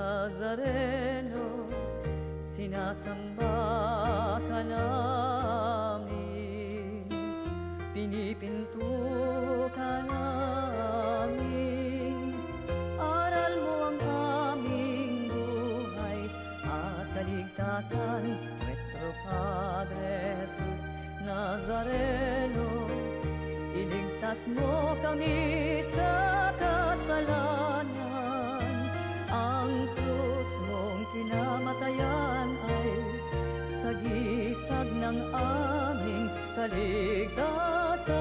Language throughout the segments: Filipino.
Nazareno, sinasamba ka namin, pinipinto ka namin. Aral mo ang aming buhay at kaligtasan, Nuestro Padre Jesus Nazareno. Iligtas mo kami sa kasalanan, ang krus mong kinamatayan ay sagisag ng aming kaligtasan.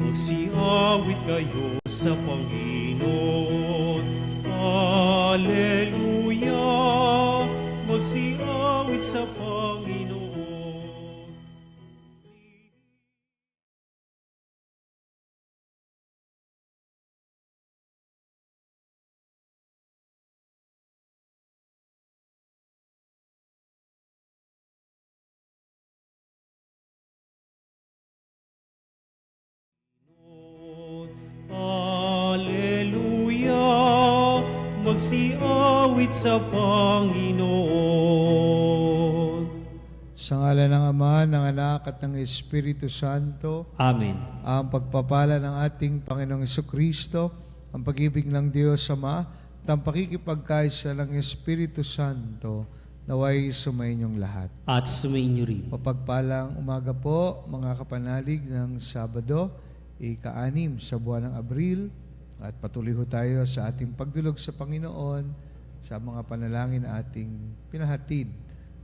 Magsiawit kayo sa Panginoon, Alleluia. Magsiawit sa Panginoon. Alleluia, magsiawit sa Panginoon. Sa ngalan ng Ama, ng Anak at ng Espiritu Santo. Amen. Ang pagpapala ng ating Panginoong Jesucristo, ang pag-ibig ng Diyos Ama, at ang pakikipagkaisa ng Espiritu Santo, naway sumainyong lahat. At sumainyo rin. Mapagpalang umaga po, mga kapanalig ng Sabado, ika-6 sa buwan ng Abril, at patuloy ho tayo sa ating pagdulog sa Panginoon, sa mga panalangin na ating pinahatid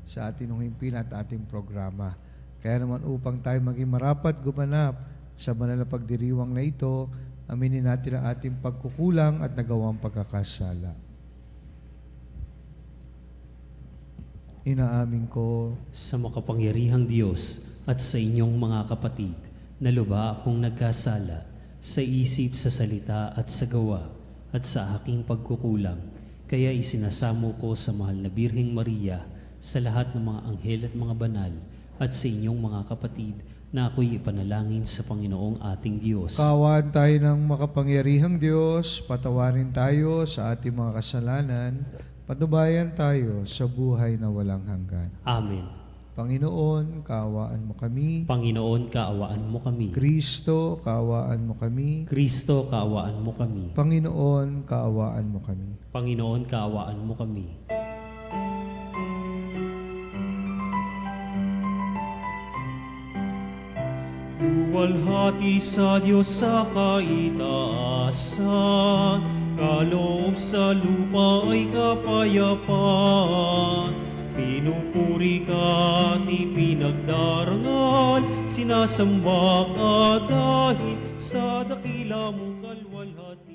sa ating himpin at ating programa. Kaya naman upang tayo maging marapat gumanap sa banal na pagdiriwang na ito, aminin natin ang ating pagkukulang at nagawang pagkakasala. Inaamin ko Sa makapangyarihang Diyos at sa inyong mga kapatid, na luba akong nagkasala sa isip, sa salita at sa gawa at sa aking pagkukulang. Kaya isinasamo ko sa mahal na Birheng Maria, sa lahat ng mga anghel at mga banal, at sa inyong mga kapatid, na ako'y ipanalangin sa Panginoong ating Diyos. kaawaan tayo ng makapangyarihang Diyos, patawarin tayo sa ating mga kasalanan, patubayan tayo sa buhay na walang hanggan. Amen. Panginoon, kaawaan mo kami. Panginoon, kaawaan mo kami. Kristo, kaawaan mo kami. Kristo, kaawaan mo kami. Panginoon, kaawaan mo kami. Panginoon, kaawaan mo kami. Luwalhati sa Diyos sa kaitaasan, kaloob sa lupa ay kapayapaan. Pinupuri ka at ipinagdarangal, sinasamba ka dahil sa dakila mong kalwalhatian.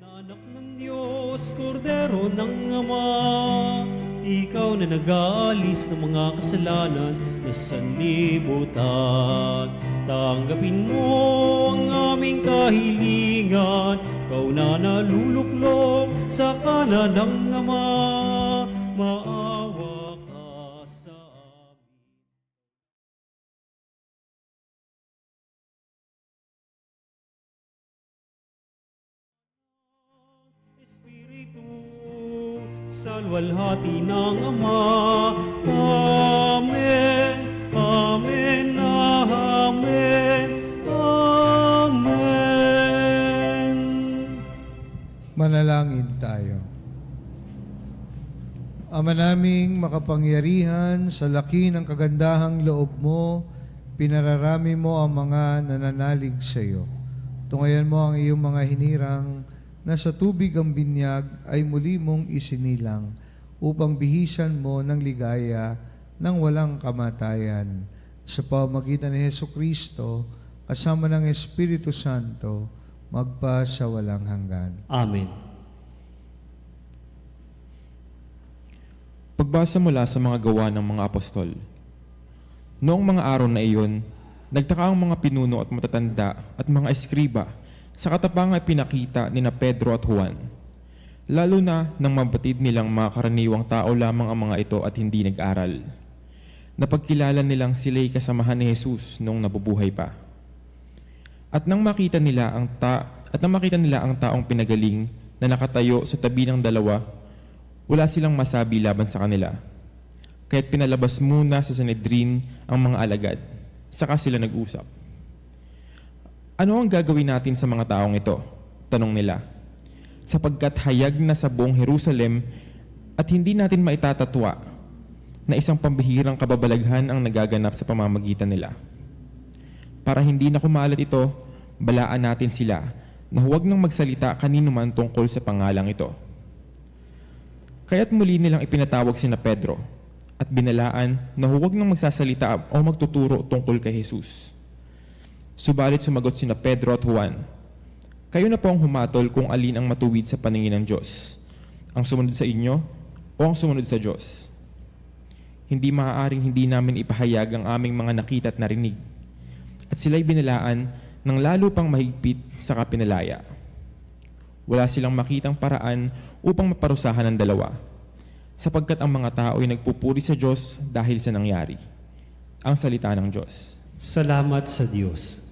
Anak ng Diyos, Kordero ng Ama, ikaw na nag-aalis ng mga kasalanan na sanlibutan. Tanggapin mo ang aming kahilingan, ikaw na naluluklok sa kanan ng Ama, maawa ka sa amin. Espiritu, sa luwalhati ng Ama. Amen, amen, amen, amen. Manalangin tayo. Ama naming makapangyarihan, sa laki ng kagandahang loob mo, pinararami mo ang mga nananalig sa iyo. Tungayan mo ang iyong mga hinirang na sa tubig ang binyag ay muli mong isinilang upang bihisan mo ng ligaya ng walang kamatayan. Sa pamamagitan ni Jesucristo, kasama ng Espiritu Santo, magpa sa walang hanggan. Amen. Pagbasa mula sa mga gawa ng mga apostol. Noong mga araw na iyon, Nagtaka ang mga pinuno at matatanda at mga eskriba sa katapangan pinakita ni na Pedro at Juan. Lalo na nang mabatid nilang mga karaniwang tao lamang ang mga ito at hindi nag-aral. Napagkilala nilang sila'y kasamahan ni Jesus noong nabubuhay pa. At nang makita nila ang taong pinagaling na nakatayo sa tabi ng dalawa, wala silang masabi laban sa kanila. Kaya't pinalabas muna sa Sanhedrin ang mga alagad. Saka sila nag-usap. Ano ang gagawin natin sa mga taong ito? Tanong nila. Sapagkat hayag na sa buong Jerusalem at hindi natin maitatatwa na isang pambihirang kababalaghan ang nagaganap sa pamamagitan nila. Para hindi na kumalat ito, balaan natin sila na huwag nang magsalita kanino man tungkol sa pangalang ito. Kaya't muli nilang ipinatawag sina Pedro at binalaan na huwag nang magsasalita o magtuturo tungkol kay Jesus. Subalit sumagot sina Pedro at Juan, "Kayo na po ang humatol kung alin ang matuwid sa paningin ng Diyos, ang sumunod sa inyo o ang sumunod sa Diyos. Hindi maaaring hindi namin ipahayag ang aming mga nakita at narinig." At sila'y binalaan ng lalo pang mahigpit sa kapinalaya. Wala silang makitang paraan upang maparusahan ang dalawa, sapagkat ang mga tao ay nagpupuri sa Diyos dahil sa nangyari. Ang salita ng Diyos. Salamat sa Diyos.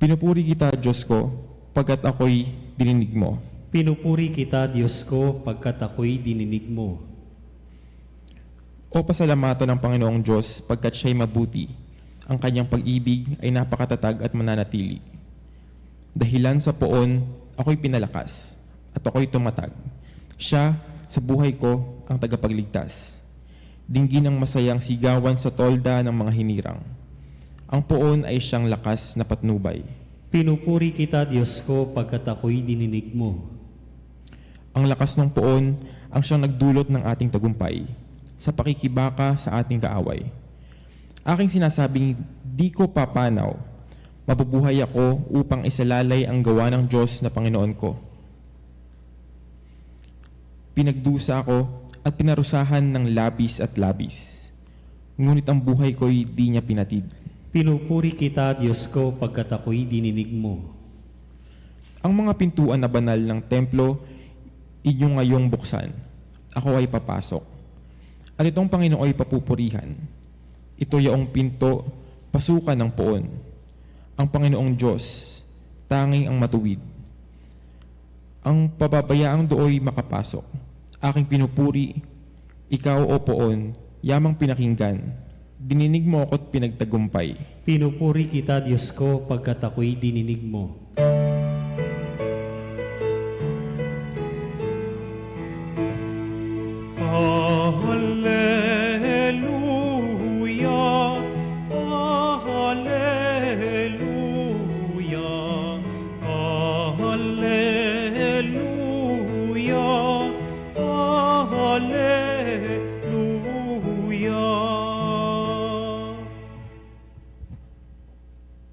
Pinupuri kita, Diyos ko, pagkat ako'y dininig mo. Pinupuri kita, Diyos ko, pagkat ako'y dininig mo. O pasalamatan ng Panginoong Diyos pagkat siya'y mabuti. Ang kanyang pag-ibig ay napakatatag at mananatili. Dahilan sa poon, ako'y pinalakas at ako'y tumatag. Siya, sa buhay ko, ang tagapagligtas. Dinggin ang masayang sigawan sa tolda ng mga hinirang. Ang poon ay siyang lakas na patnubay. Pinupuri kita, Diyos ko, pagkat ako'y dininig mo. Ang lakas ng poon ang siyang nagdulot ng ating tagumpay sa pakikibaka sa ating kaaway. Aking sinasabing di ko papanaw, mabubuhay ako upang isalalay ang gawa ng Diyos na Panginoon ko. Pinagdusa ako at pinarusahan ng labis at labis, ngunit ang buhay ko'y di niya pinatid. Pinupuri kita, Diyos ko, pagkat ako'y dininig mo. Ang mga pintuan na banal ng templo, inyo ngayong buksan. Ako ay papasok. At itong Panginoon ay papupurihan. Ito yaong pinto, pasukan ng poon. Ang Panginoong Diyos, tanging ang matuwid. Ang pababayaang dooy makapasok. Aking pinupuri, ikaw o poon, yamang pinakinggan. Dininig mo ako't pinagtagumpay. Pinupuri kita, Diyos ko, pagkat ako'y dininig mo. Hallelujah, hallelujah, hallelujah, hallelujah.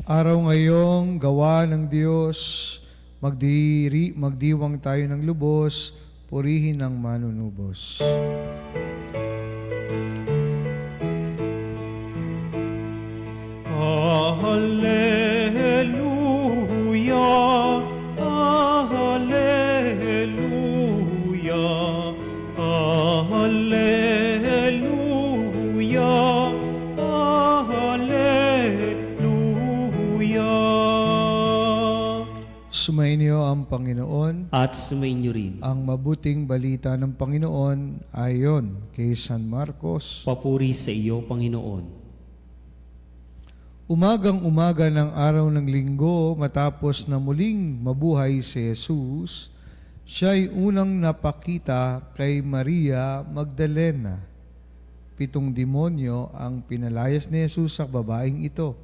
Araw ngayong gawa ng Diyos, magdiwang tayo ng lubos, purihin ang manunubos. Hallelujah, hallelujah, hallelujah, hallelujah. Sumainyo ang Panginoon. At sumainyo rin. Ang mabuting balita ng Panginoon ayon kay San Marcos. Papuri sa iyo, Panginoon. Umagang-umaga ng araw ng linggo matapos na muling mabuhay si Jesus, siya'y unang napakita kay Maria Magdalena. 7 demonyo ang pinalayas ni Jesus sa babaeng ito.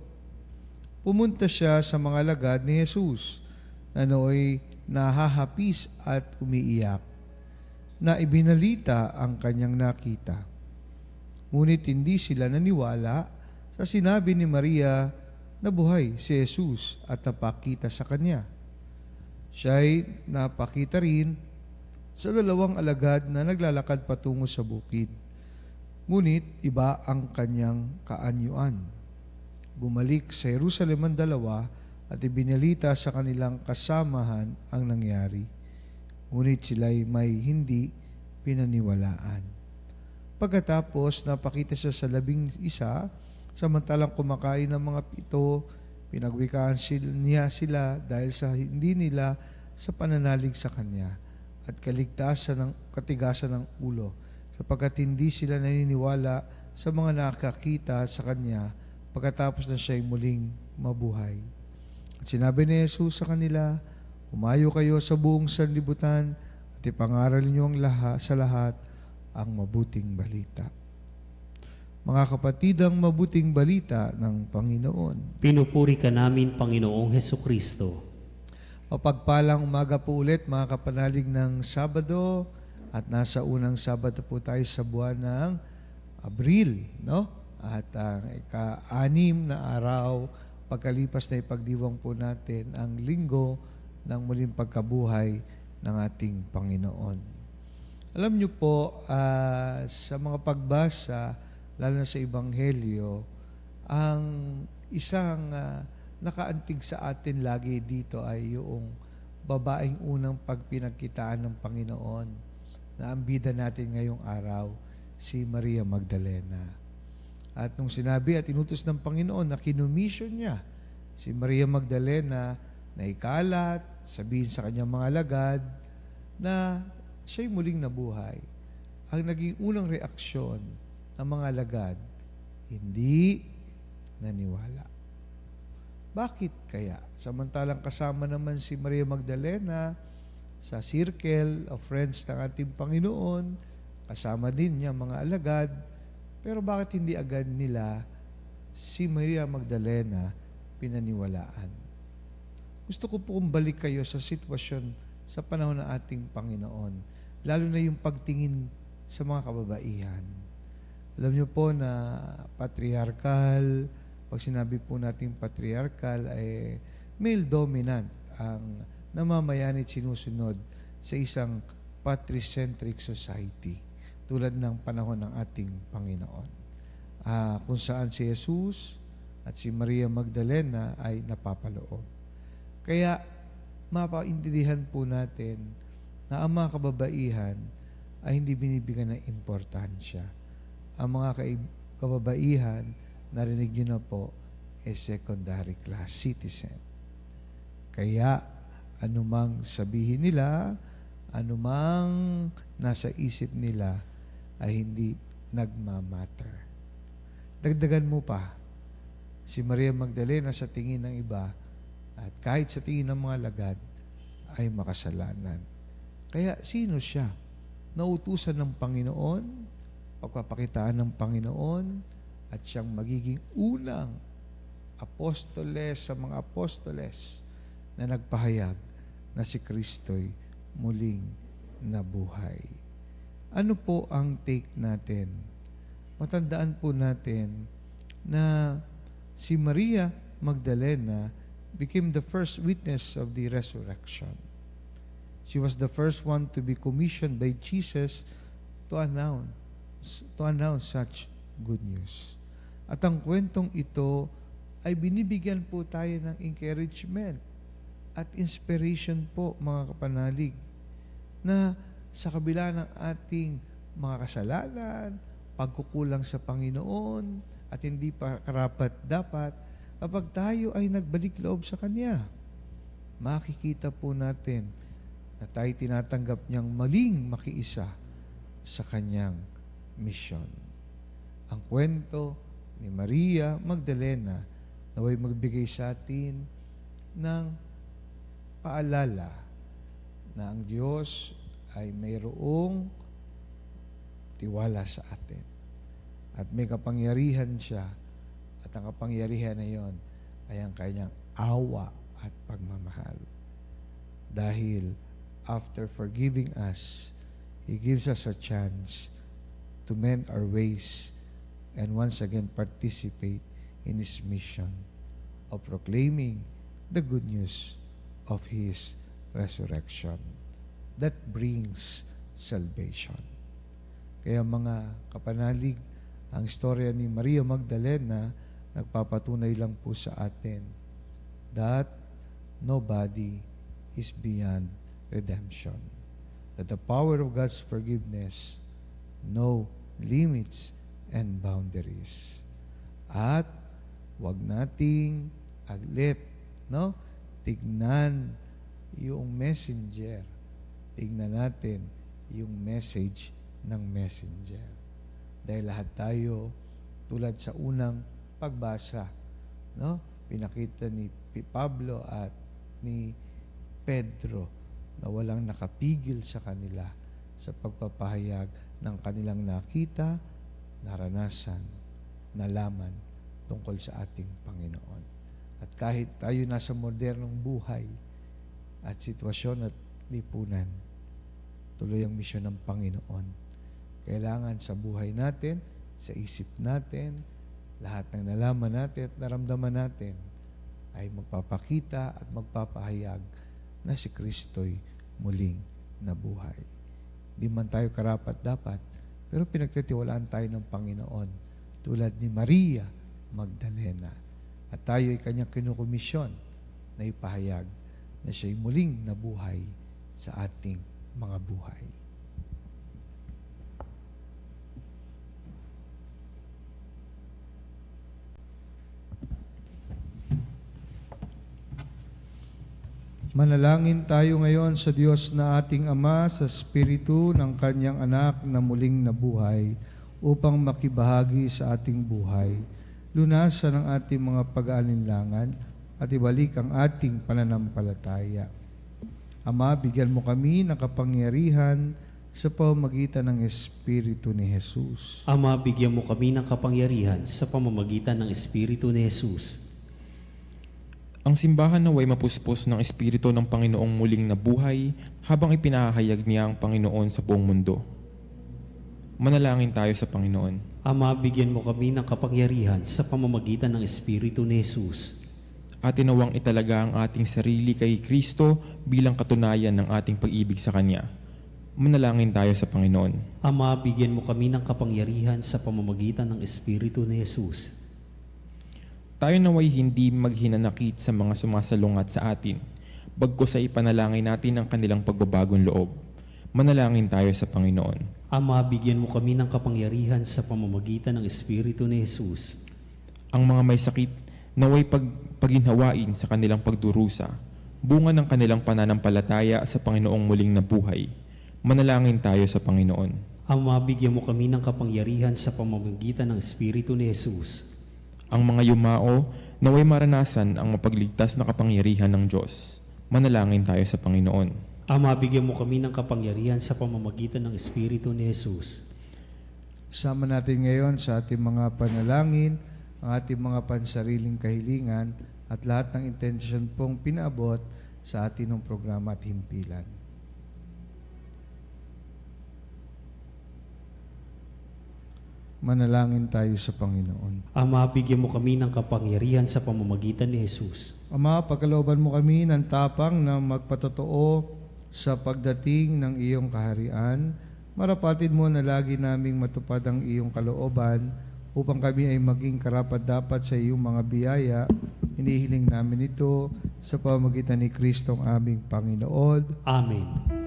Pumunta siya sa mga alagad ni Jesus na nooy nahahapis at umiiyak, na ibinalita ang kanyang nakita. Ngunit hindi sila naniwala sa sinabi ni Maria na buhay si Jesus at napakita sa kanya. Siya'y napakita rin sa 2 alagad na naglalakad patungo sa bukid. Ngunit iba ang kanyang kaanyuan. Bumalik sa Jerusalem ang dalawa at ibinalita sa kanilang kasamahan ang nangyari. Ngunit sila'y may hindi pinaniwalaan. Pagkatapos, napakita siya sa 11, samantalang kumakain ng mga pito, pinagwikaan niya sila dahil sa hindi nila sa pananalig sa kanya at katigasan ng ulo, sapagkat hindi sila naniniwala sa mga nakakita sa kanya pagkatapos na siya'y muling mabuhay. At sinabi ni Jesus sa kanila, "Umayo kayo sa buong sanlibutan at ipangaral niyo sa lahat ang mabuting balita." Mga kapatid, ang mabuting balita ng Panginoon. Pinupuri ka namin, Panginoong Hesukristo. Mapagpalang umaga po ulit, mga kapanalig ng Sabado, at nasa unang Sabado po tayo sa buwan ng Abril, no? At ang ika-6 na araw, pagkalipas na ipagdiwang po natin ang linggo ng muling pagkabuhay ng ating Panginoon. Alam niyo po, sa mga pagbasa, lalo na sa Ebanghelyo, ang isang nakaantig sa atin lagi dito ay yung babaeng unang pagpinagkitaan ng Panginoon na ang bida natin ngayong araw, si Maria Magdalena. At nung sinabi at inutos ng Panginoon na kinumission niya si Maria Magdalena na ikalat, sabihin sa kanyang mga alagad na siya'y muling nabuhay, ang naging unang reaksyon ng mga alagad, hindi naniwala. Bakit kaya? Samantalang kasama naman si Maria Magdalena sa circle of friends ng ating Panginoon, kasama din niya mga alagad, pero bakit hindi agad nila si Maria Magdalena pinaniwalaan? Gusto ko pong balik kayo sa sitwasyon sa panahon ng ating Panginoon, lalo na yung pagtingin sa mga kababaihan. Alam niyo po na patriarchal, pag sinabi po natin patriarchal, ay male dominant ang namamayan at sinusunod sa isang patricentric society tulad ng panahon ng ating Panginoon. Kung saan si Jesus at si Maria Magdalena ay napapaloob. Kaya mapaintindihan po natin na ang mga kababaihan ay hindi binibigyan ng importansya. Ang mga kababaihan, narinig nyo na po, secondary class citizen. Kaya, anumang sabihin nila, anumang nasa isip nila, ay hindi nagmamatter. Dagdagan mo pa, si Maria Magdalena sa tingin ng iba, at kahit sa tingin ng mga lagad, ay makasalanan. Kaya, sino siya? Nautusan ng Panginoon, pagpapakitaan ng Panginoon, at siyang magiging unang apostoles sa mga apostoles na nagpahayag na si Kristo'y muling nabuhay. Ano po ang take natin? Matandaan po natin na si Maria Magdalena became the first witness of the resurrection. She was the first one to be commissioned by Jesus to announce such good news. At ang kwentong ito ay binibigyan po tayo ng encouragement at inspiration po, mga kapanalig, na sa kabila ng ating mga kasalanan, pagkukulang sa Panginoon, at hindi pa karapat-dapat, kapag tayo ay nagbalik loob sa Kanya, makikita po natin na tayo tinatanggap niyang maling makiisa sa Kanyang misyon. Ang kwento ni Maria Magdalena naway magbigay sa atin ng paalala na ang Diyos ay mayroong tiwala sa atin. At may kapangyarihan siya. At ang kapangyarihan na yon ay ang kanyang awa at pagmamahal. Dahil after forgiving us, He gives us a chance to mend our ways and once again participate in His mission of proclaiming the good news of His resurrection that brings salvation. Kaya mga kapanalig, Ang istorya ni Maria Magdalena nagpapatunay lang po sa atin that nobody is beyond redemption. That the power of God's forgiveness no limits and boundaries. At wag nating aglit, no? Tignan yung messenger. Tignan natin yung message ng messenger. Dahil lahat tayo, tulad sa unang pagbasa, no? Pinakita ni Pablo at ni Pedro na walang nakapigil sa kanila sa pagpapahayag ng kanilang nakita, naranasan, nalaman tungkol sa ating Panginoon. At kahit tayo nasa modernong buhay at sitwasyon at lipunan, tuloy ang misyon ng Panginoon. Kailangan sa buhay natin, sa isip natin, lahat ng nalaman natin at naramdaman natin ay magpapakita at magpapahayag na si Kristo'y muling nabuhay. Di man tayo karapat-dapat, pero pinagtitiwalaan tayo ng Panginoon tulad ni Maria Magdalena. At tayo ay kanyang kinukomisyon na ipahayag na siya'y muling nabuhay sa ating mga buhay. Manalangin tayo ngayon sa Diyos na ating Ama sa Espiritu ng Kanyang Anak na muling nabuhay upang makibahagi sa ating buhay, lunasan ang ating mga pag-aalinlangan at ibalik ang ating pananampalataya. Ama, bigyan mo kami ng kapangyarihan sa pamamagitan ng Espiritu ni Jesus. Ama, bigyan mo kami ng kapangyarihan sa pamamagitan ng Espiritu ni Jesus. Ang simbahan naway mapuspos ng Espiritu ng Panginoong muling nabuhay habang ipinahayag niya ang Panginoon sa buong mundo. Manalangin tayo sa Panginoon. Ama, bigyan mo kami ng kapangyarihan sa pamamagitan ng Espiritu ni Jesus. At tinawang italaga ang ating sarili kay Kristo bilang katunayan ng ating pag-ibig sa Kanya. Manalangin tayo sa Panginoon. Ama, bigyan mo kami ng kapangyarihan sa pamamagitan ng Espiritu ni Jesus. Tayo naway hindi maghinanakit sa mga sumasalungat sa atin, bagkus sa ipanalangin natin ang kanilang pagbabagong loob. Manalangin tayo sa Panginoon. Ama, bigyan mo kami ng kapangyarihan sa pamamagitan ng Espiritu ni Jesus. Ang mga may sakit naway paginhawain sa kanilang pagdurusa, bunga ng kanilang pananampalataya sa Panginoong muling nabuhay. Manalangin tayo sa Panginoon. Ama, bigyan mo kami ng kapangyarihan sa pamamagitan ng Espiritu ni Jesus. Ang mga yumao naway maranasan ang mapagligtas na kapangyarihan ng Diyos. Manalangin tayo sa Panginoon. Ama, bigyan mo kami ng kapangyarihan sa pamamagitan ng Espiritu ni Jesus. Sama natin ngayon sa ating mga panalangin, ang ating mga pansariling kahilingan at lahat ng intensyon pong pinaabot sa ating ng programa at himpilan. Manalangin tayo sa Panginoon. Ama, bigyan mo kami ng kapangyarihan sa pamamagitan ni Jesus. Ama, pagkalooban mo kami ng tapang na magpatotoo sa pagdating ng iyong kaharian. Marapatid mo na lagi naming matupad ang iyong kalooban upang kami ay maging karapat-dapat sa iyong mga biyaya. Hinihiling namin ito sa pamamagitan ni Kristong aming Panginoon. Amen.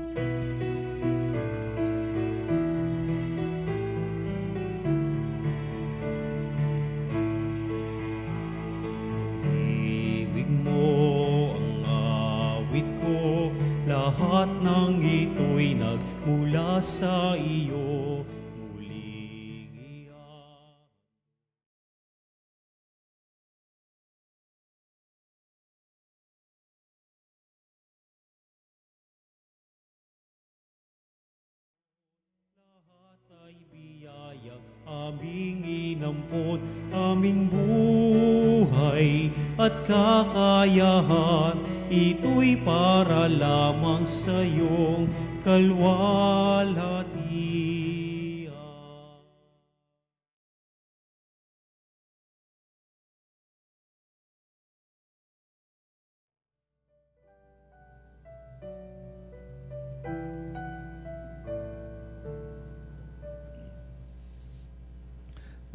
Lahat ng ito'y nagmula sa iyo, muling iyan. Lahat ay biyayang aming inampon, aming buhay at kakayahan. Ito'y para lamang sa iyong kalwalhatian.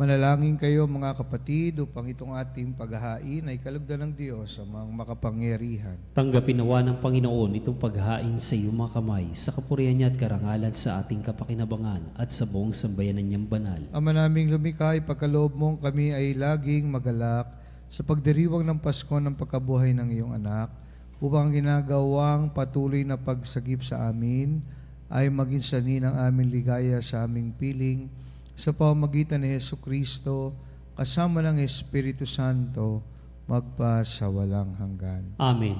Manalangin kayo mga kapatid upang itong ating paghahain ay kalugdan ng Diyos sa mga makapangyarihan. Tanggapin nawa ng Panginoon itong paghahain sa iyong mga kamay, sa kapurihan niya at karangalan sa ating kapakinabangan at sa buong sambayanan niyang banal. Ama naming lumikha, ipagkaloob mong kami ay laging magalak sa pagdiriwang ng Pasko ng pagkabuhay ng iyong anak, upang ginagawang patuloy na pagsagip sa amin ay maging sanhi ng aming ligaya sa aming piling sa pamamagitan ni Jesucristo kasama ng Espiritu Santo magpa sa walang hanggan. Amen.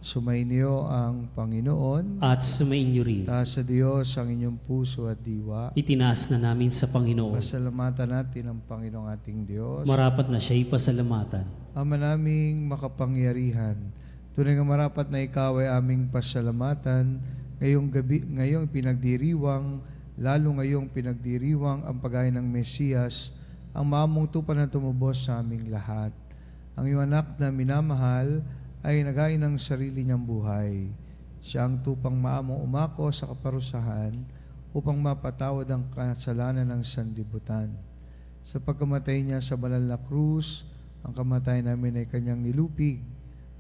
Sumainyo ang Panginoon. At sumainyo rin. Taas sa Diyos ang inyong puso at diwa. Itinaas na namin sa Panginoon. Pasalamatan natin ang Panginoong ating Diyos. Marapat na siya'y pasalamatan. Ama naming makapangyarihan, tunay nga marapat na ikaw ay aming pasalamatan ngayong pinagdiriwang, lalo ngayong pinagdiriwang ang paghahain ng Mesiyas, ang maamong tupan na tumubos sa aming lahat. Ang iyong anak na minamahal ay naghain ng sarili niyang buhay. Siya ang tupang maamong umako sa kaparusahan upang mapatawad ang kasalanan ng sanlibutan. Sa pagkamatay niya sa banal na krus, ang kamatayan namin ay kanyang nilupig.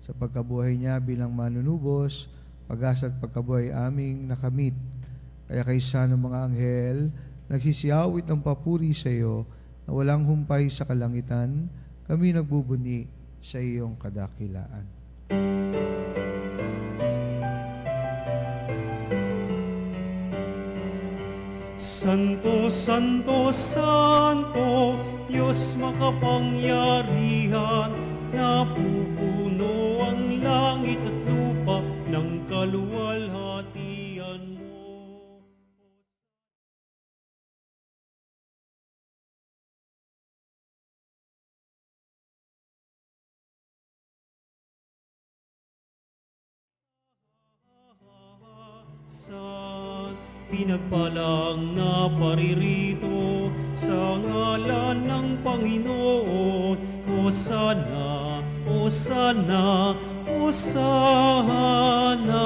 Sa pagkabuhay niya bilang manunubos, pag-asa at pagkabuhay aming nakamit. Kaya kaysa ng mga anghel, nagsisiyawit ng papuri sa iyo na walang humpay sa kalangitan, kami nagbubuni sa iyong kadakilaan. Santo, Santo, Santo, Diyos makapangyarihan, napupuno ang langit at lupa ng kaluwalhatian mo. Sa pinagpalang na paririto sa ngalan ng Panginoon, Hosana, Hosana, Hosana,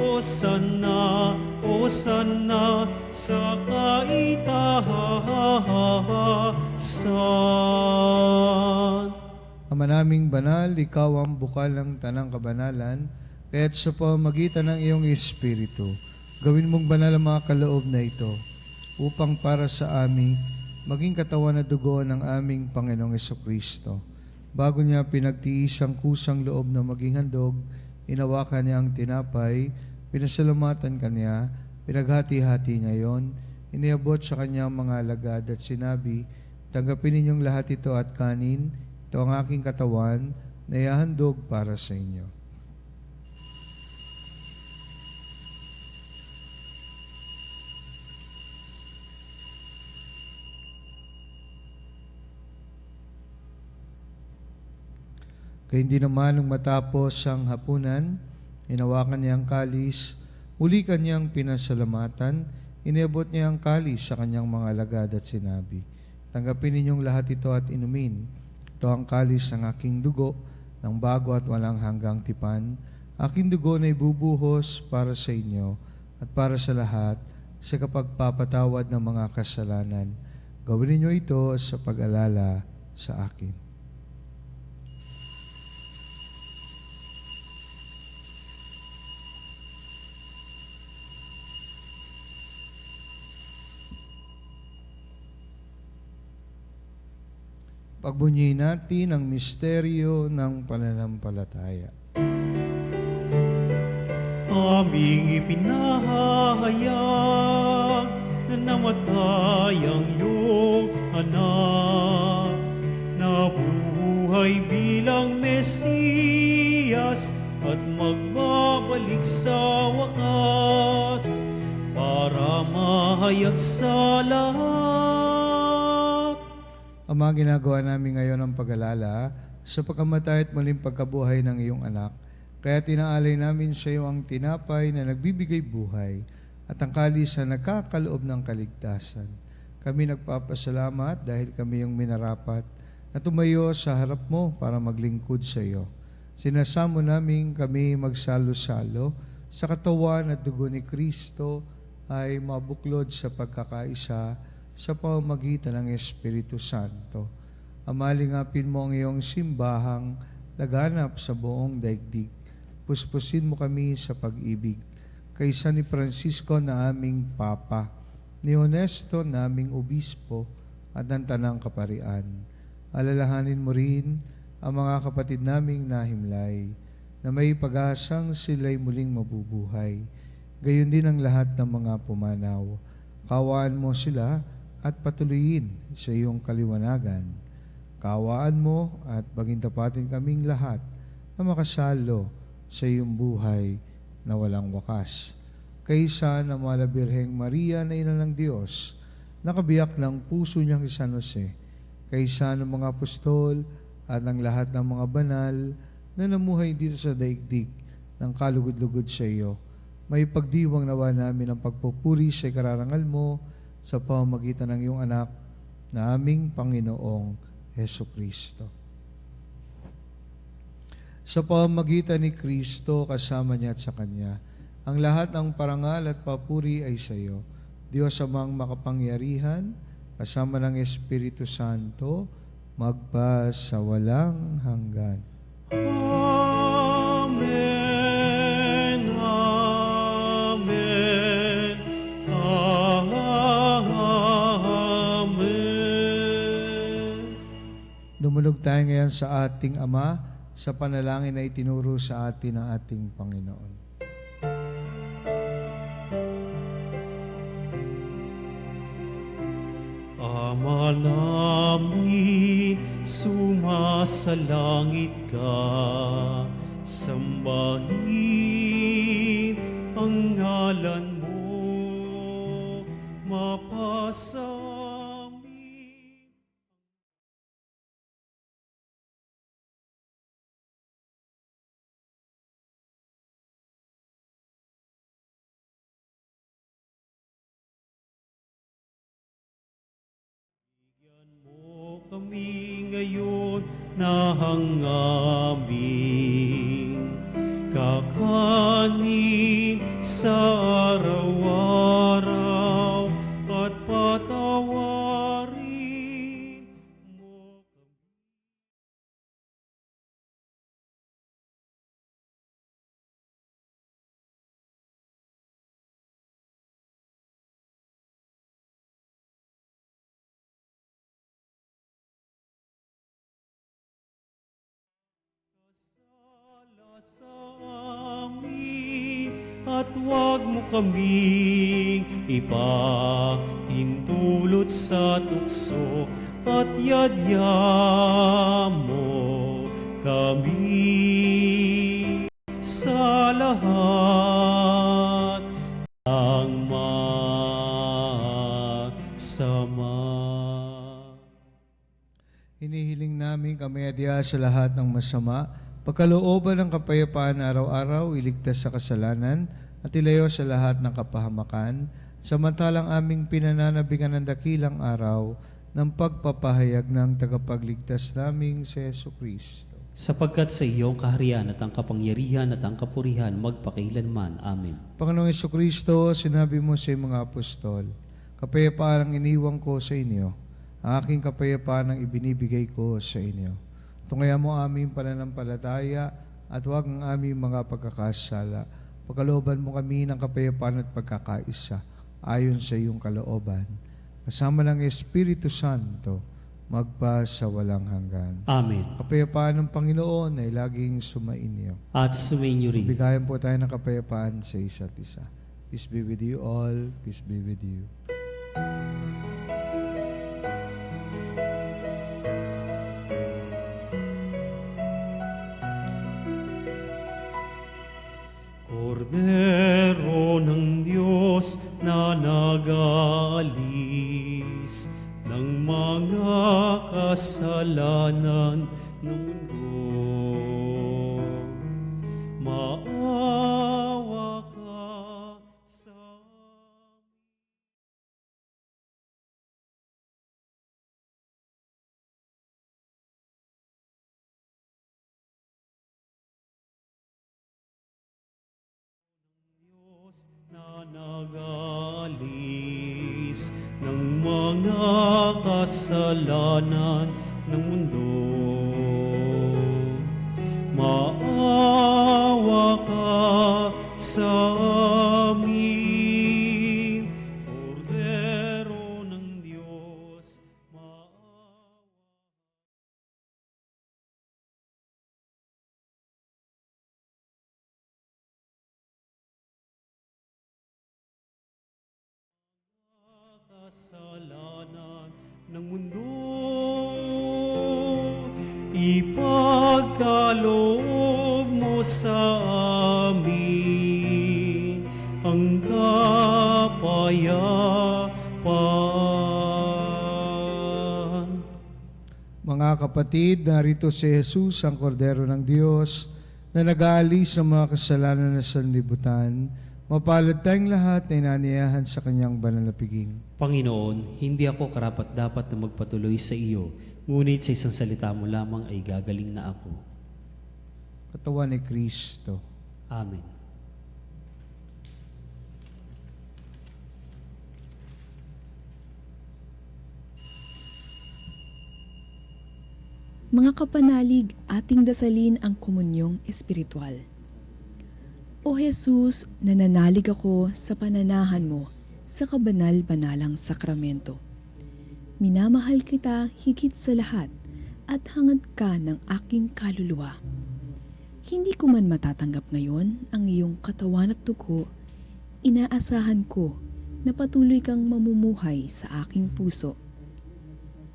Hosana, Hosana sa kaitaasan. Ama naming banal, ikaw ang bukal ng tanang kabanalan, kaya't sa pamamagitan ng iyong Espiritu, gawin mong banal ang mga kaloob na ito, upang para sa amin, maging katawan at dugo ng aming Panginoong Jesucristo. Bago niya pinagtiis ang kusang loob na maging handog, inawakan niya ang tinapay, pinasalamatan kanya, pinaghati-hati niya yon, iniabot sa kanyang mga alagad at sinabi, tanggapin ninyong lahat ito at kanin, ito ang aking katawan na ihahandog para sa inyo. Kaya hindi naman nung matapos ang hapunan, inawakan niya ang kalis, muli kanyang pinasalamatan, iniabot niya ang kalis sa kanyang mga alagad at sinabi, tanggapin ninyong lahat ito at inumin. Ito ang kalis ng aking dugo, ng bago at walang hanggang tipan. Aking dugo na ibubuhos para sa inyo at para sa lahat sa kapagpapatawad ng mga kasalanan. Gawin ninyo ito sa pag-alala sa akin. Pagbunyi natin ang misteryo ng pananampalataya. Aming ipinahayag na namatay ang iyong anak, nabuhay bilang Mesiyas at magbabalik sa wakas para mahayag sa lahat. Ama, ginagawa namin ngayon ang pag-alala sa pagkamatay at muling pagkabuhay ng iyong anak. Kaya tinaalay namin sa iyo ang tinapay na nagbibigay buhay at ang kalis na nagkakaloob ng kaligtasan. Kami nagpapasalamat dahil kami yung minarapat na tumayo sa harap mo para maglingkod sa iyo. Sinasamo namin kami magsalo-salo sa katawan at dugo ni Kristo ay mabuklod sa pagkakaisa sa pamamagitan ng Espiritu Santo. Amalingapin mo ang iyong simbahang laganap sa buong daigdig. Puspusin mo kami sa pag-ibig. Kaysa ni Francisco na aming Papa, ni Honesto na aming Obispo, at ng Tanang Kaparian. Alalahanin mo rin ang mga kapatid naming nahimlay, na may pag-asang sila'y muling mabubuhay. Gayon din ang lahat ng mga pumanaw. Kawaan mo sila at patuloyin sa iyong kaliwanagan. Kawaan mo at pagintapatin kaming lahat na makasalo sa iyong buhay na walang wakas. Kaysa na Mala Birheng Maria na Ina ng Diyos, nakabiyak ng puso niyang si San Jose, kaysa ng mga apostol at ng lahat ng mga banal na namuhay dito sa daigdig ng kalugod-lugod sa iyo, may pagdiwang nawa namin ang pagpupuri sa kararangal mo sa pamamagitan ng iyong anak na aming Panginoong Heso Kristo. Sa pamamagitan ni Kristo, kasama niya at sa Kanya, ang lahat ng parangal at papuri ay sa iyo, Diyos amang makapangyarihan, kasama ng Espiritu Santo, magpa sa walang hanggan. Amen. Amen. Amen. Dumulog tayo ngayon sa ating Ama sa panalangin na itinuro sa atin ng ating Panginoon. Ama namin, sumasalangit ka, sambahin ang ngalan mo, mapasa mo kami ngayon na hangamin kakanin sa araw-araw at patawarin mo kami. Sala sa amin at huwag mo kaming ipahintulot sa tukso at yadya mo kami sa lahat ng masama. Hinihiling namin kami adya sa lahat ng masama, pagkalooban ng kapayapaan araw-araw, iligtas sa kasalanan, at ilayo sa lahat ng kapahamakan, samantalang aming pinananabigan ng dakilang araw ng pagpapahayag ng tagapagligtas naming si Yesu Kristo. Sapagkat sa iyong kaharian at ang kapangyarihan at ang kapurihan magpakailanman. Amen. Panginoong Yesu Kristo, sinabi mo sa mga apostol, kapayapaan ang iniwang ko sa inyo, ang aking kapayapaan ang ibinibigay ko sa inyo. Tungayan mo aming pananampalataya at huwag ang aming mga pagkakasala. Pagkalooban mo kami ng kapayapaan at pagkakaisa ayon sa iyong kalooban. Kasama ng Espiritu Santo, magpa sa walang hanggan. Amen. Kapayapaan ng Panginoon ay laging sumainyo. At sumainyo rin. Bigayan po tayo ng kapayapaan sa isa't isa. Peace be with you all. Peace be with you. Kordero ng Diyos na nag-aalis ng mga kasalanan ng mundo, maawa ka sa Diyos na nag-aalis buwis ng mga kasalanan ng mundo. Maawa ka sa amin, Kordero ng Diyos. Kasalanan ng mundo, ipagkaloob mo sa amin ang kapayapaan. Mga kapatid, narito si Jesus, ang Kordero ng Diyos, na nag-aalis sa mga kasalanan na sanlibutan. Mapalad tayong lahat na inaniyahan sa kanyang banal na piging. Panginoon, hindi ako karapat-dapat na magpatuloy sa iyo, ngunit sa isang salita mo lamang ay gagaling na ako. Katawan ni Kristo. Amen. Mga kapanalig, ating dasalin ang komunyong espiritual. O Jesus, nananalig ako sa pananahan mo sa kabanal-banalang sakramento. Minamahal kita higit sa lahat at hangad ka ng aking kaluluwa. Hindi ko man matatanggap ngayon ang iyong katawan at dugo, inaasahan ko na patuloy kang mamumuhay sa aking puso.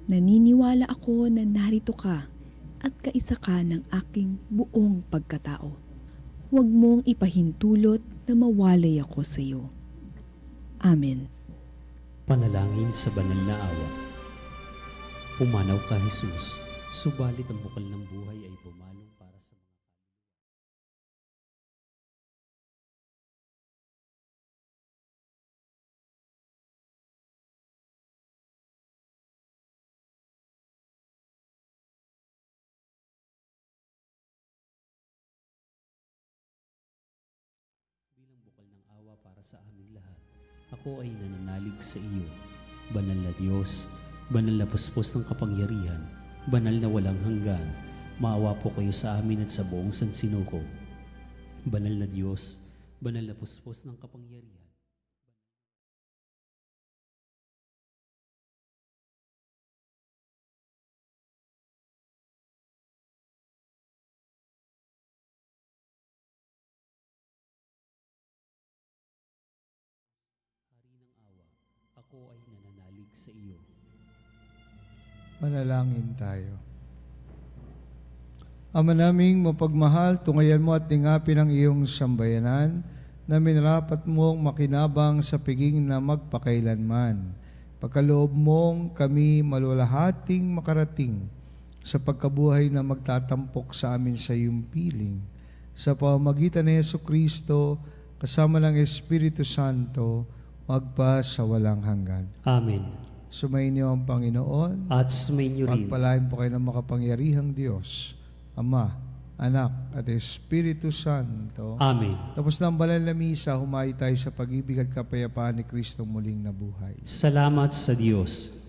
Naniniwala ako na narito ka at kaisa ka ng aking buong pagkatao. Huwag mong ipahintulot na mawalay ako sa iyo. Amen. Panalangin sa banal na awa. Pumanaw ka, Jesus, subalit ang bukal ng buhay ay bumalong para sa mga bilang bukal ng awa para sa aming lahat. Ako ay nananalig sa iyo, banal na Diyos, banal na puspos ng kapangyarihan, banal na walang hanggan. Maawa po kayo sa amin at sa buong sansinuko. Banal na Diyos, banal na puspos ng kapangyarihan. Hari ng awa, ako ay nananalig sa iyo. Manalangin tayo. Ama naming mapagmahal, tungayan mo at tingapin ang iyong sambayanan na minarapat mong makinabang sa piging na magpakailanman. Pagkaloob mong kami malulahating makarating sa pagkabuhay na magtatampok sa amin sa iyong piling. Sa pamamagitan ni Jesucristo, kasama ng Espiritu Santo, magpa sa walang hanggan. Amen. Sumainyo ang Panginoon. At sumainyo rin. Pagpalain po kayo ng makapangyarihang Diyos, Ama, Anak, at Espiritu Santo. Amen. Tapos ng banal na misa, humayo tayo sa pag-ibig at kapayapaan ni Kristong muling nabuhay. Salamat sa Diyos.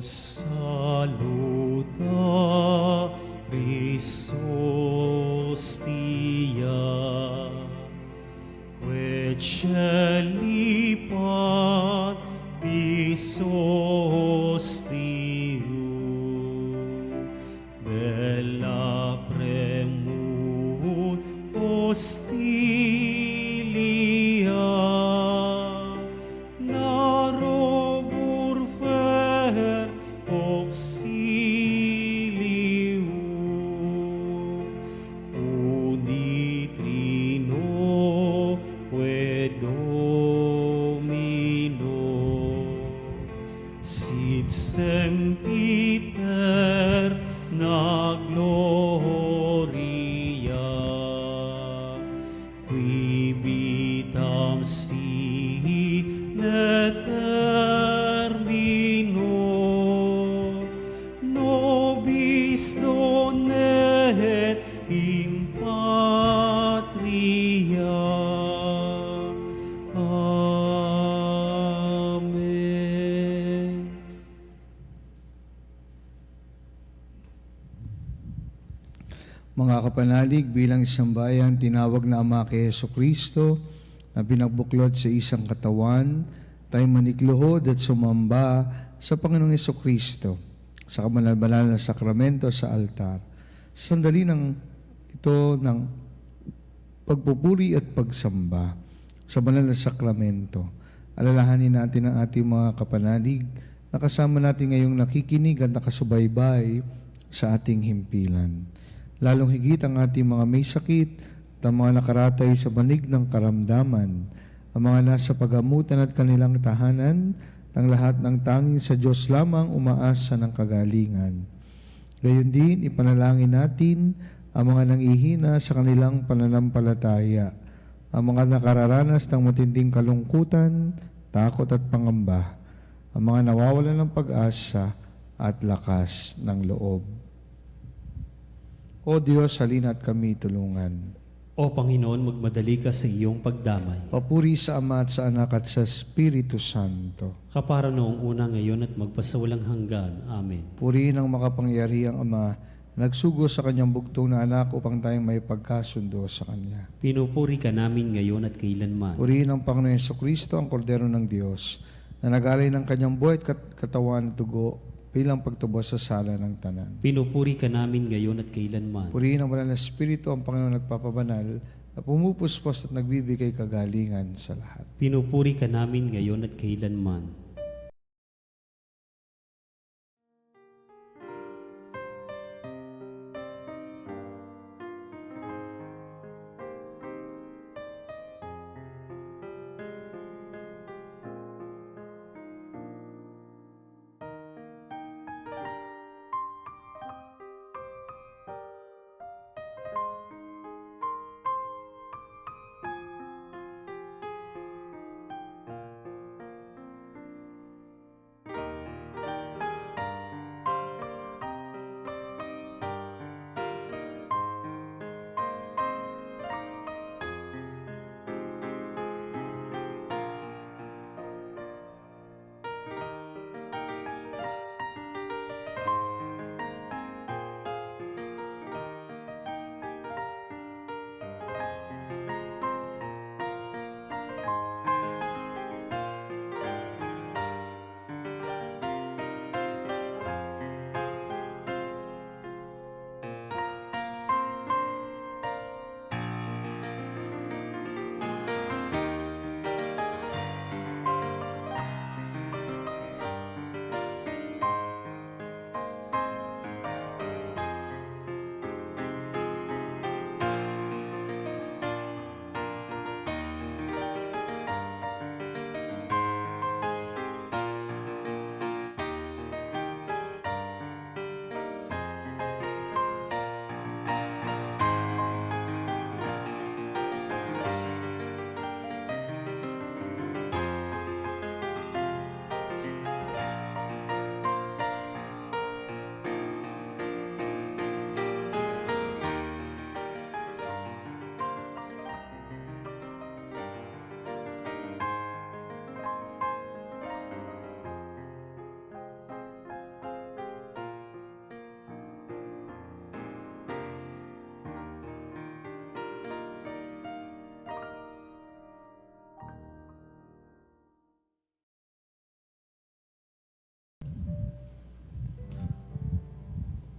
Saluta Chrisostia, Quecelipat Chrisostiu, hostilia, narobur auxilium, unitrino quae Domino, sit sempiter na gloria, qui vitam sine termino, nobis donet in patria. Amen. Mga kapanalig, bilang isang bayan, tinawag na Ama kay Jesucristo na pinagbuklod sa isang katawan, tayo manikluhod at sumamba sa Panginoong Jesucristo sa kabanal-banal na sakramento sa altar. Sandali ng ito ng pagpupuri at pagsamba sa banal na sakramento. Alalahanin natin ang ating mga kapanalig na kasama natin ngayong nakikinig at nakasubaybay sa ating himpilan. Lalong higit ang ating mga may sakit at ang mga nakaratay sa banig ng karamdaman, ang mga nasa pagamutan at kanilang tahanan, ang lahat ng tanging sa Diyos lamang umaasa ng kagalingan. Gayon din, ipanalangin natin ang mga nanghihina sa kanilang pananampalataya, ang mga nakararanas ng matinding kalungkutan, takot at pangamba, ang mga nawawalan ng pag-asa at lakas ng loob. O Diyos, halina't kami tulungan. O Panginoon, magmadali ka sa iyong pagdamay. Papuri sa Ama at sa Anak at sa Espiritu Santo. Kapara noong una, ngayon at magpasawalang hanggan. Amen. Purihin ang makapangyarihang Ama, nagsugo sa kanyang bugtong na anak upang tayong may pagkasundo sa Kanya. Pinupuri ka namin ngayon at kailanman. Purihin ang Panginoon Jesucristo, ang Kordero ng Diyos, na nag-alay ng kanyang buhay at katawan at dugo bilang pagtubos sa sala ng tanan. Pinupuri ka namin ngayon at kailanman. Purihin ang banal na Espiritu, ang Panginoon nagpapabanal, na pumupuspos at nagbibigay kagalingan sa lahat. Pinupuri ka namin ngayon at kailanman.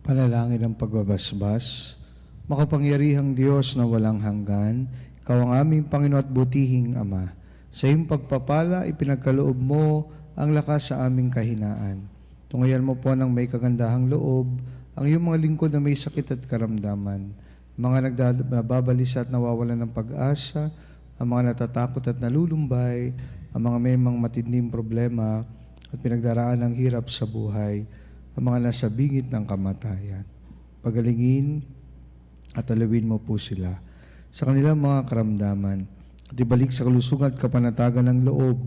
Panalangin ng pagbabasbas. Makapangyarihang Diyos na walang hanggan, Ikaw ang aming Panginoon at butihing Ama. Sa iyong pagpapala, ipinagkaloob mo ang lakas sa aming kahinaan. Tungayan mo po ng may kagandahang loob ang iyong mga lingkod na may sakit at karamdaman, mga nababalisa at nawawalan ng pag-asa, ang mga natatakot at nalulumbay, ang mga may mga matinding problema at pinagdaraan ng hirap sa buhay, ang mga nasa bingit ng kamatayan. Pagalingin at alawin mo po sila sa kanilang mga karamdaman at ibalik sa kalusugan at kapanatagan ng loob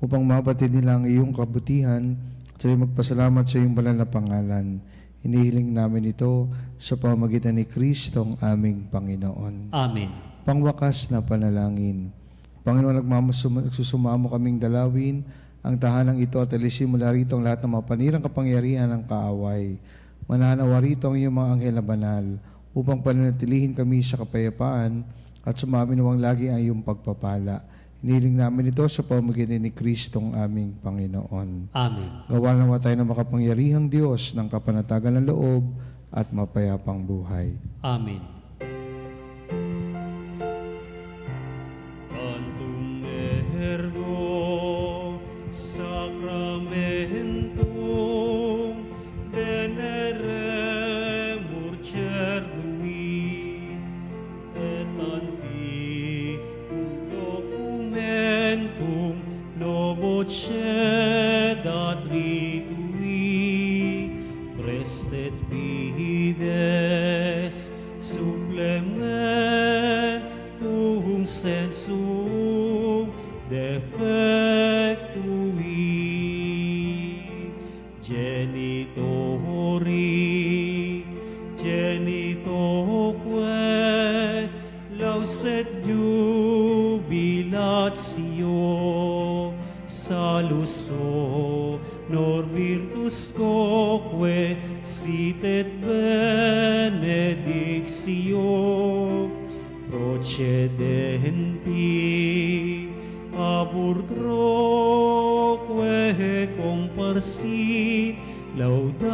upang mabatid nila ang iyong kabutihan at sila magpasalamat sa iyong banal na pangalan. Hinihiling namin ito sa pamamagitan ni Kristo ang aming Panginoon. Amen. Pangwakas na panalangin. Panginoon, nagsusumamo kaming dalawin ang tahanang ito at alisin mula rito ang lahat ng mga panirang kapangyarihan ng kaaway. Mananawa rito ang iyong mga anghel na banal upang pananatilihin kami sa kapayapaan at sumaminawang lagi ang iyong pagpapala. Hinihiling namin ito sa pamamagitan ni Kristong aming Panginoon. Amen. Gawa nawa tayo ng makapangyarihang Diyos ng kapanatagan ng loob at mapayapang buhay. Amen. Cantum ergo sacramentum veneremur cernui et anti documentum lobocedat ritui prestet fides supplementum sensum defectui genitoque lauset jubilatio saluso nor virtus quoque sit et benedictio procedenti abur troque comparsit laudatio.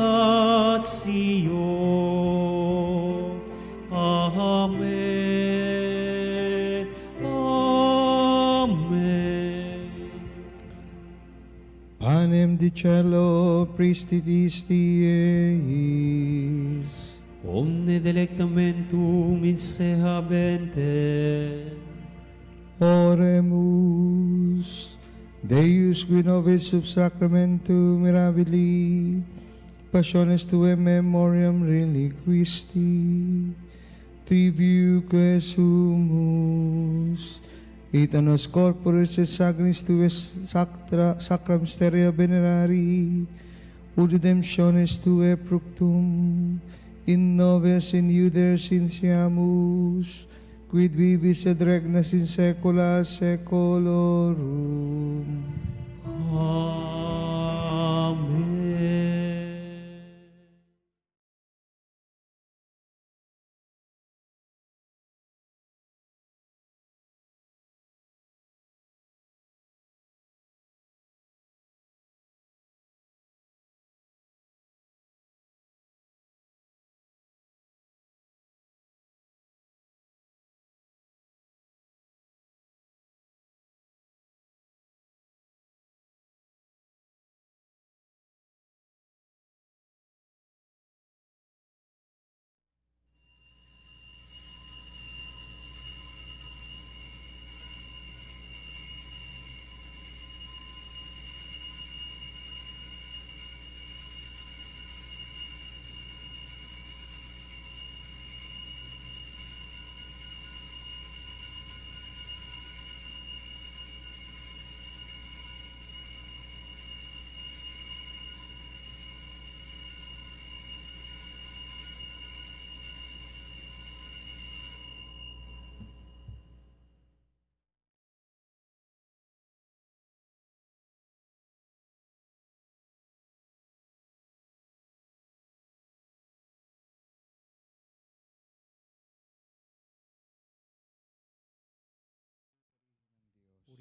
Amen. Amen. Panem di cielo pristitis eis. Omne delectamentum in se habente. Oremus. Deus qui nobis sub sacramentum mirabili, passiones tuae memoriam reliquisti, triviuque sumus, et annos corporis et sagnis tuae sacra mysteria venerari, ut redemptionis tuae fructum, in noves in iuderes initiamus, quid vivis et regnas in saecula saeculorum. Amen.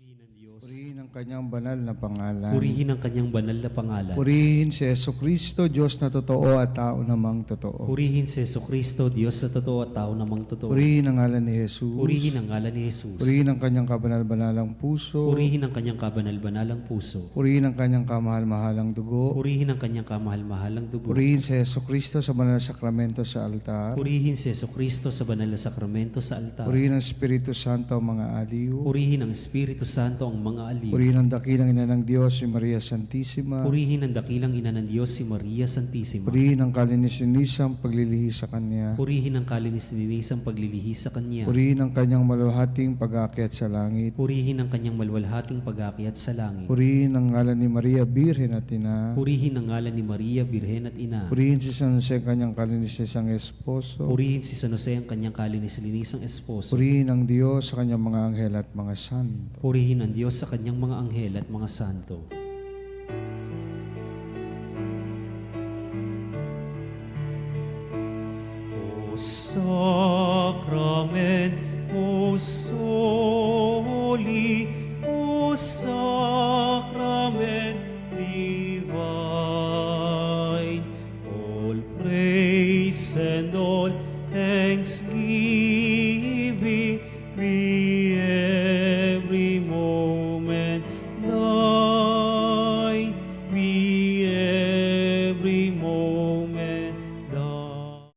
Purihin ang Diyos. Purihin ang kanyang banal na pangalan. Purihin ang kanyang banal na pangalan. Purihin si Jesucristo, Diyos na totoo at tao namang totoo. Purihin si Jesucristo, Diyos sa totoo at tao namang totoo. Purihin ang ngalan ni Jesus. Purihin ang ngalan ni Jesus. Purihin ang kanyang kabanal-banalang puso. Purihin ang kanyang kabanal-banalang puso. Purihin ang kanyang kamahal-mahalang dugo. Purihin ang kanyang kamahal-mahalang dugo. Purihin si Jesucristo sa banal na sakramento sa altar. Purihin si Jesucristo sa banal na sakramento sa altar. Purihin ang Espiritu Santo ang mga aliw. Purihin ang Espiritu Santo ang mga aliw. Purihin ang dakilang ina ng Diyos, si Maria Santissima. Purihin ang dakilang ina ng Diyos, si Maria Santissima. Purihin ang kalinis-linisang paglilihi sa Kanya. Purihin ang kalinis-linisang paglilihi sa Kanya. Purihin ang kanyang maluhating pag-aakyat sa langit. Purihin ang kanyang malwalhating pag-aakyat sa langit. Purihin ang ngalan ni Maria, Birhen at Ina. Purihin ang ngalan ni Maria, Birhen at Ina. Purihin si San Jose, kanyang kalinis-linisang esposo. Purihin si San Jose ang kanyang kalinis-linisang esposo. Purihin ang Diyos sa kanyang mga anghel at mga santo. Purihin ang Diyos sa kanyang mga anghel at mga santo. O Sacrament, most holy, O Sacrament divine, all praise and all thanksgiving be every moment thine, be every moment thine.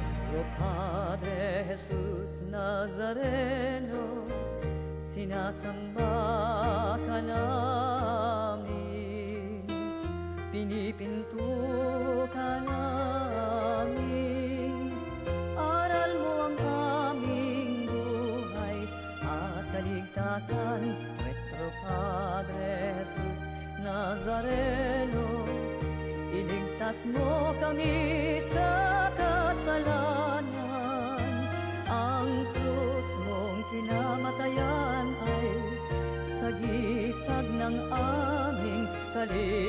Nuestro Padre Jesus Nazareno, sinasamba ka namin, pinipinto ka namin, aral mo ang aming buhay at kaligtasan. Nuestro Padre Jesus Nazareno, iligtas mo kami sa kasalanan. Ang krus mong kinamatayan ay sagisag ng aming kaligtasan.